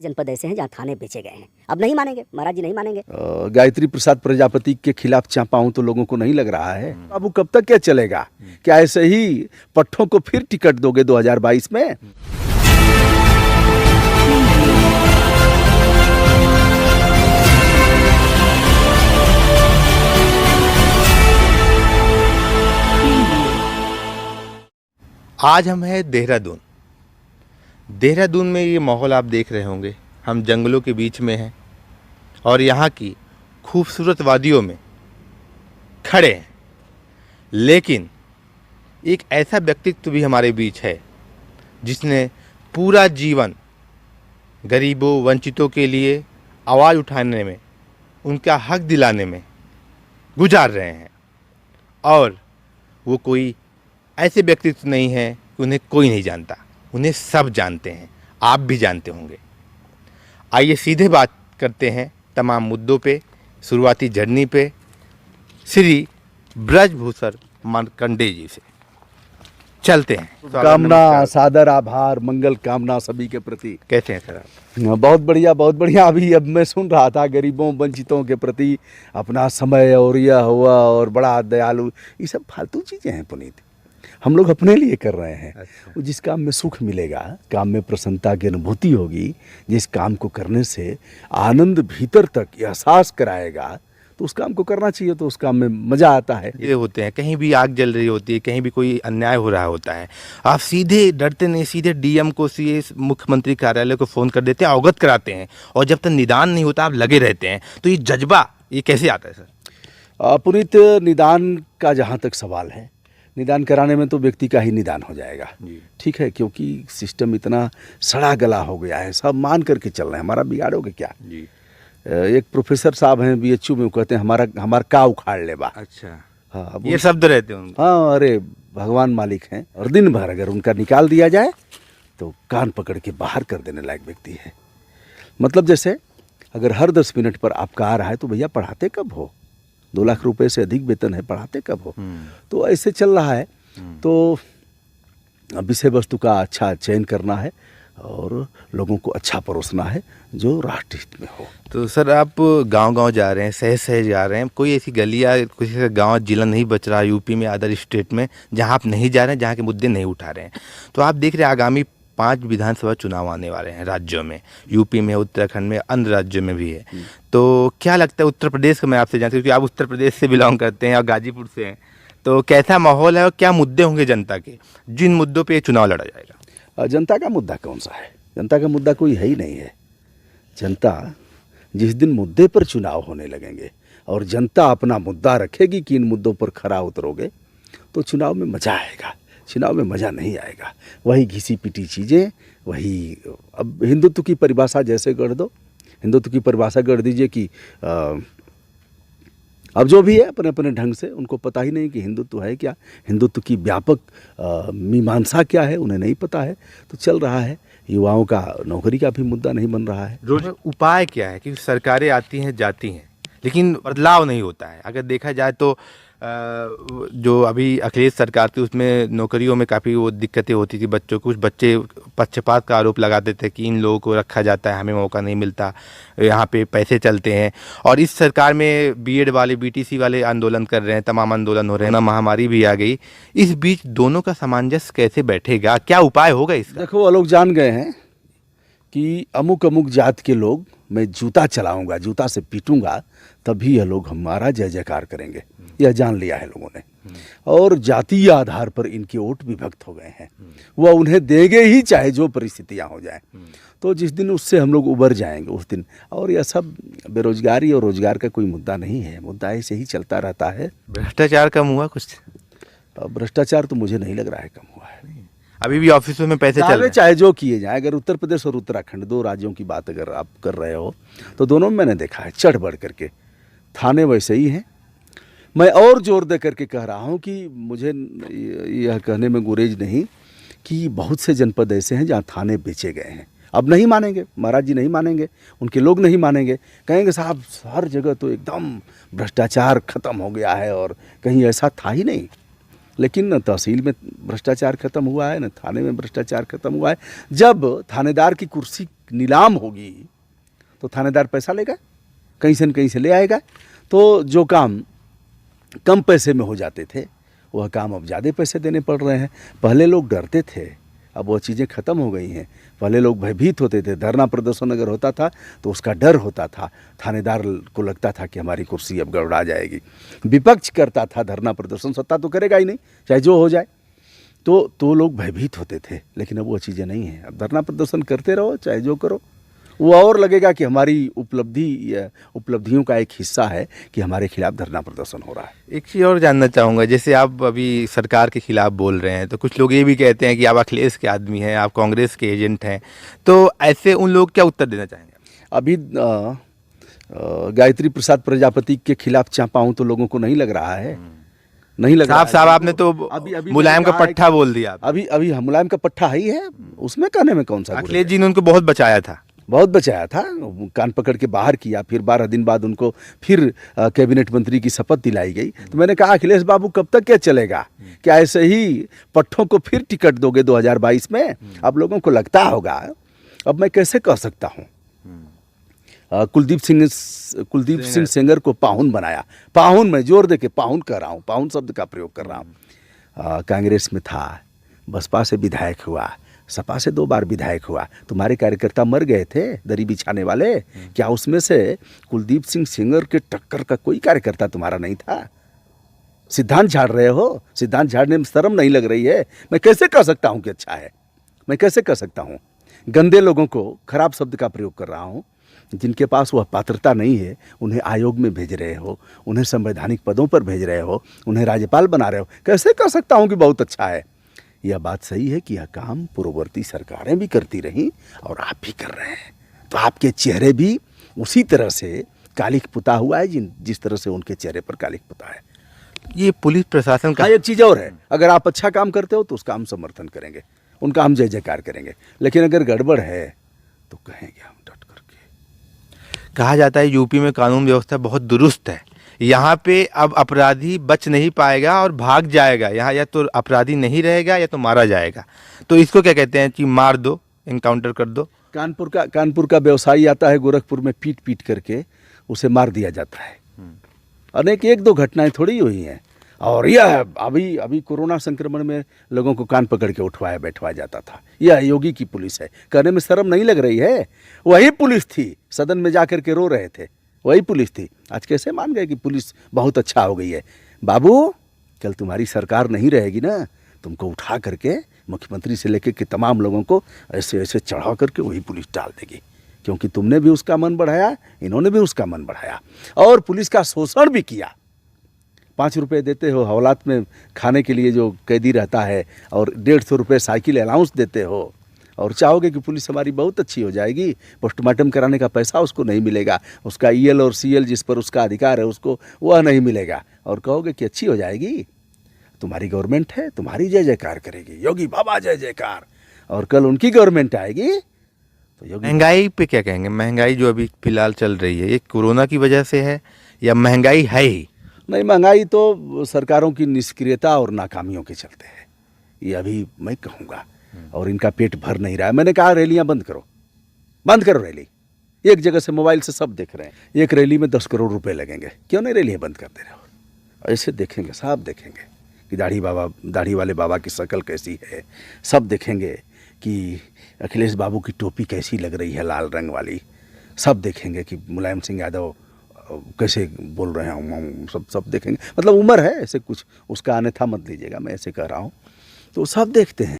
जनपद ऐसे हैं जहाँ थाने बेचे गए हैं। अब नहीं मानेंगे, महाराज जी नहीं मानेंगे। गायत्री प्रसाद प्रजापति के खिलाफ चापाऊं तो लोगों को नहीं लग रहा है। अब वो कब तक क्या चलेगा? क्या ऐसे ही पट्टों को फिर टिकट दोगे 2022 में? आज हम हैं देहरादून। देहरादून में ये माहौल आप देख रहे होंगे। हम जंगलों के बीच में हैं और यहाँ की खूबसूरत वादियों में खड़े हैं, लेकिन एक ऐसा व्यक्तित्व भी हमारे बीच है जिसने पूरा जीवन गरीबों वंचितों के लिए आवाज़ उठाने में, उनका हक दिलाने में गुजार रहे हैं। और वो कोई ऐसे व्यक्तित्व नहीं है कि उन्हें कोई नहीं जानता, उन्हें सब जानते हैं, आप भी जानते होंगे। आइए सीधे बात करते हैं तमाम मुद्दों पे, शुरुआती जर्नी पे श्री ब्रजभूषण मार्कंडेय जी से चलते हैं। कामना, सादर आभार, मंगल कामना सभी के प्रति। कैसे हैं सर आप? बहुत बढ़िया, बहुत बढ़िया। अब मैं सुन रहा था गरीबों वंचितों के प्रति अपना समय और यह हुआ और बड़ा दयालु, ये सब फालतू चीज़ें हैं पुनीत। हम लोग अपने लिए कर रहे हैं। अच्छा। जिस काम में सुख मिलेगा, काम में प्रसन्नता की अनुभूति होगी, जिस काम को करने से आनंद भीतर तक एहसास कराएगा, तो उस काम को करना चाहिए। तो उस काम में मज़ा आता है। ये होते हैं, कहीं भी आग जल रही होती है, कहीं भी कोई अन्याय हो रहा होता है, आप सीधे डरते नहीं, सीधे डीएम को, सीधे मुख्यमंत्री कार्यालय को फ़ोन कर देते हैं, अवगत कराते हैं, और जब तक निदान नहीं होता आप लगे रहते हैं। तो ये जज्बा ये कैसे आता है सर? पुनीत, निदान का जहाँ तक सवाल है, निदान कराने में तो व्यक्ति का ही निदान हो जाएगा। ठीक है, क्योंकि सिस्टम इतना सड़ा गला हो गया है, सब मान करके चल रहे हैं। हमारा बिगाड़ोगे क्या? जी। एक प्रोफेसर साहब हैं बीएचयू में, वो कहते हैं हमारा का उखाड़ लेबा। अच्छा। हाँ, ये शब्द रहते हैं। हाँ, अरे भगवान मालिक हैं, और दिन भर अगर उनका निकाल दिया जाए तो कान पकड़ के बाहर कर देने लायक व्यक्ति है। मतलब जैसे अगर हर 10 मिनट पर आपका आ रहा है तो भैया पढ़ाते कब हो? 2 लाख रुपए से अधिक वेतन है, पढ़ाते कब हो? तो ऐसे चल रहा है। तो विषय वस्तु का अच्छा चयन करना है और लोगों को अच्छा परोसना है जो राष्ट्र हित में हो। तो सर आप गांव-गांव जा रहे हैं, शहर जा रहे हैं, कोई ऐसी गलियाँ, किसी का गाँव जिला नहीं बच रहा यूपी में, अदर स्टेट में, जहां आप नहीं जा रहे हैं, जहां के मुद्दे नहीं उठा रहे हैं। तो आप देख रहे हैं आगामी 5 विधानसभा चुनाव आने वाले हैं राज्यों में, यूपी में, उत्तराखंड में, अन्य राज्यों में भी है। तो क्या लगता है उत्तर प्रदेश का, मैं आपसे जानती हूँ क्योंकि आप उत्तर प्रदेश से बिलोंग करते हैं और गाजीपुर से हैं, तो कैसा माहौल है और क्या मुद्दे होंगे जनता के, जिन मुद्दों पे ये चुनाव लड़ा जाएगा? जनता का मुद्दा कौन सा है? जनता का मुद्दा कोई है ही नहीं है। जनता जिस दिन मुद्दे पर चुनाव होने लगेंगे और जनता अपना मुद्दा रखेगी कि इन मुद्दों पर खरा उतरोगे, तो चुनाव में मज़ा आएगा। चुनाव में मज़ा नहीं आएगा, वही घिसी पिटी चीज़ें, वही। अब हिंदुत्व की परिभाषा जैसे गढ़ दो, हिंदुत्व की परिभाषा गढ़ दीजिए कि अब जो भी है अपने अपने ढंग से, उनको पता ही नहीं कि हिंदुत्व है क्या, हिंदुत्व की व्यापक मीमांसा क्या है, उन्हें नहीं पता है। तो चल रहा है, युवाओं का नौकरी का भी मुद्दा नहीं बन रहा है। रोज उपाय क्या है? क्योंकि सरकारें आती हैं जाती हैं, लेकिन बदलाव नहीं होता है। अगर देखा जाए तो जो अभी अखिलेश सरकार थी उसमें नौकरियों में काफ़ी वो दिक्कतें होती थी बच्चों को। कुछ बच्चे पक्षपात का आरोप लगाते थे कि इन लोगों को रखा जाता है, हमें मौका नहीं मिलता, यहाँ पे पैसे चलते हैं। और इस सरकार में बीएड वाले, बीटीसी वाले आंदोलन कर रहे हैं, तमाम आंदोलन हो रहे हैं, महामारी भी आ गई। इस बीच दोनों का सामंजस्य कैसे बैठेगा, क्या उपाय होगा इसका? देखो, वो लोग जान गए हैं कि अमुक अमुक जात के लोग मैं जूता चलाऊंगा, जूता से पीटूंगा, तभी यह लोग हमारा जय जयकार करेंगे। यह जान लिया है लोगों ने, और जातीय आधार पर इनके वोट विभक्त हो गए हैं। वह उन्हें देंगे ही, चाहे जो परिस्थितियां हो जाएं। तो जिस दिन उससे हम लोग उबर जाएंगे उस दिन। और यह सब बेरोजगारी और रोजगार का कोई मुद्दा नहीं है, मुद्दा ऐसे ही चलता रहता है। भ्रष्टाचार कम हुआ कुछ? भ्रष्टाचार तो मुझे नहीं लग रहा है कम हुआ है। अभी भी ऑफिसों में पैसे चल रहे हैं, चाहे जो किए जाए। अगर उत्तर प्रदेश और उत्तराखंड 2 राज्यों की बात अगर आप कर रहे हो, तो दोनों में मैंने देखा है चढ़ बढ़ करके थाने वैसे ही हैं। मैं और जोर दे करके कह रहा हूं कि मुझे यह कहने में गुरेज नहीं कि बहुत से जनपद ऐसे हैं जहां थाने बेचे गए हैं। अब नहीं मानेंगे, महाराज जी नहीं मानेंगे, उनके लोग नहीं मानेंगे, कहेंगे साहब हर जगह तो एकदम भ्रष्टाचार खत्म हो गया है और कहीं ऐसा था ही नहीं। लेकिन न तहसील में भ्रष्टाचार खत्म हुआ है, न थाने में भ्रष्टाचार खत्म हुआ है। जब थानेदार की कुर्सी नीलाम होगी तो थानेदार पैसा लेगा, कहीं से न कहीं से ले आएगा। तो जो काम कम पैसे में हो जाते थे वह काम अब ज़्यादा पैसे देने पड़ रहे हैं। पहले लोग डरते थे, अब वो चीज़ें ख़त्म हो गई हैं। पहले लोग भयभीत होते थे, धरना प्रदर्शन अगर होता था तो उसका डर होता था, थानेदार को लगता था कि हमारी कुर्सी अब गड़बड़ा जाएगी। विपक्ष करता था धरना प्रदर्शन, सत्ता तो करेगा ही नहीं, चाहे जो हो जाए। तो लोग भयभीत होते थे, लेकिन अब वो चीज़ें नहीं हैं। अब धरना प्रदर्शन करते रहो, चाहे जो करो। वो और लगेगा कि हमारी उपलब्धियों का एक हिस्सा है कि हमारे खिलाफ धरना प्रदर्शन हो रहा है। एक चीज़ और जानना चाहूँगा, जैसे आप अभी सरकार के खिलाफ बोल रहे हैं तो कुछ लोग ये भी कहते हैं कि आप अखिलेश के आदमी हैं, आप कांग्रेस के एजेंट हैं, तो ऐसे उन लोग क्या उत्तर देना चाहेंगे? अभी गायत्री प्रसाद प्रजापति के खिलाफ चापाऊँ तो लोगों को नहीं लग रहा है, नहीं लग रहा। साहब आपने तो अभी मुलायम का पट्टा बोल दिया। अभी मुलायम का पट्टा ही है, उसमें कहने में कौन सा। अखिलेश जी ने उनको बहुत बचाया था, बहुत बचाया था, कान पकड़ के बाहर किया, फिर 12 दिन बाद उनको फिर कैबिनेट मंत्री की शपथ दिलाई गई। तो मैंने कहा अखिलेश बाबू कब तक क्या चलेगा, क्या ऐसे ही पट्टों को फिर टिकट दोगे 2022 में? अब लोगों को लगता होगा। अब मैं कैसे कह सकता हूँ, कुलदीप सिंह सेंगर को पाहुन बनाया। पाहुन, मैं जोर दे के पाहुन कह रहा हूँ, पाहुन शब्द का प्रयोग कर रहा हूँ। कांग्रेस में था, बसपा से विधायक हुआ, सपा से 2 बार विधायक हुआ। तुम्हारे कार्यकर्ता मर गए थे दरी बिछाने वाले, क्या उसमें से कुलदीप सिंह सेंगर के टक्कर का कोई कार्यकर्ता तुम्हारा नहीं था? सिद्धांत झाड़ रहे हो, सिद्धांत झाड़ने में शर्म नहीं लग रही है? मैं कैसे कह सकता हूँ कि अच्छा है? मैं कैसे कह सकता हूँ? गंदे लोगों को खराब शब्द का प्रयोग कर रहा हूँ। जिनके पास वह पात्रता नहीं है उन्हें आयोग में भेज रहे हो, उन्हें संवैधानिक पदों पर भेज रहे हो, उन्हें राज्यपाल बना रहे हो। कैसे कह सकता हूँ कि बहुत अच्छा है? यह बात सही है कि यह काम पूर्ववर्ती सरकारें भी करती रहीं और आप भी कर रहे हैं। तो आपके चेहरे भी उसी तरह से कालिख पुता हुआ है जिस तरह से उनके चेहरे पर कालिख पुता है। ये पुलिस प्रशासन का एक चीज़ और है, अगर आप अच्छा काम करते हो तो उसका हम समर्थन करेंगे, उनका हम जय जयकार करेंगे। लेकिन अगर गड़बड़ है तो कहेंगे हम डट करके। कहा जाता है यूपी में कानून व्यवस्था बहुत दुरुस्त है, यहाँ पे अब अपराधी बच नहीं पाएगा और भाग जाएगा। यहाँ या तो अपराधी नहीं रहेगा या तो मारा जाएगा। तो इसको क्या कहते हैं कि मार दो, इनकाउंटर कर दो। कानपुर का व्यवसायी आता है गोरखपुर में, पीट करके उसे मार दिया जाता है। अनेक 1-2 घटनाएं थोड़ी हुई हैं। और यह अभी कोरोना संक्रमण में लोगों को कान पकड़ के उठवाया बैठवाया जाता था। यह योगी की पुलिस है, कहने में शर्म नहीं लग रही है? वही पुलिस थी, सदन में जाकर के रो रहे थे, वही पुलिस थी। आज कैसे मान गए कि पुलिस बहुत अच्छा हो गई है? बाबू, कल तुम्हारी सरकार नहीं रहेगी ना, तुमको उठा करके मुख्यमंत्री से लेकर के तमाम लोगों को ऐसे चढ़ा करके वही पुलिस डाल देगी। क्योंकि तुमने भी उसका मन बढ़ाया, इन्होंने भी उसका मन बढ़ाया और पुलिस का शोषण भी किया। 5 रुपये देते हो हवालात में खाने के लिए जो कैदी रहता है, और 150 रुपये साइकिल अलाउंस देते हो, और चाहोगे कि पुलिस हमारी बहुत अच्छी हो जाएगी। पोस्टमार्टम कराने का पैसा उसको नहीं मिलेगा, उसका EL और CL जिस पर उसका अधिकार है उसको वह नहीं मिलेगा, और कहोगे कि अच्छी हो जाएगी। तुम्हारी गवर्नमेंट है, तुम्हारी जय जयकार करेगी, योगी बाबा जय जयकार। और कल उनकी गवर्नमेंट आएगी तो योगी। महंगाई पे क्या कहेंगे? महंगाई जो अभी फिलहाल चल रही है, ये कोरोना की वजह से है या महंगाई है ही? नहीं, महंगाई तो सरकारों की निष्क्रियता और नाकामियों के चलते है, ये अभी मैं कहूँगा। और इनका पेट भर नहीं रहा है। मैंने कहा रैलियां बंद करो रैली। एक जगह से मोबाइल से सब देख रहे हैं, एक रैली में 10 करोड़ रुपए लगेंगे, क्यों नहीं रैलियां बंद करते रहो? ऐसे देखेंगे, सब देखेंगे कि दाढ़ी वाले बाबा की शक्ल कैसी है, सब देखेंगे कि अखिलेश बाबू की टोपी कैसी लग रही है लाल रंग वाली, सब देखेंगे कि मुलायम सिंह यादव कैसे बोल रहे हैं, सब देखेंगे। मतलब उम्र है, ऐसे कुछ उसका अन्यथा मत लीजिएगा, मैं ऐसे कह रहा हूँ। तो सब देखते हैं।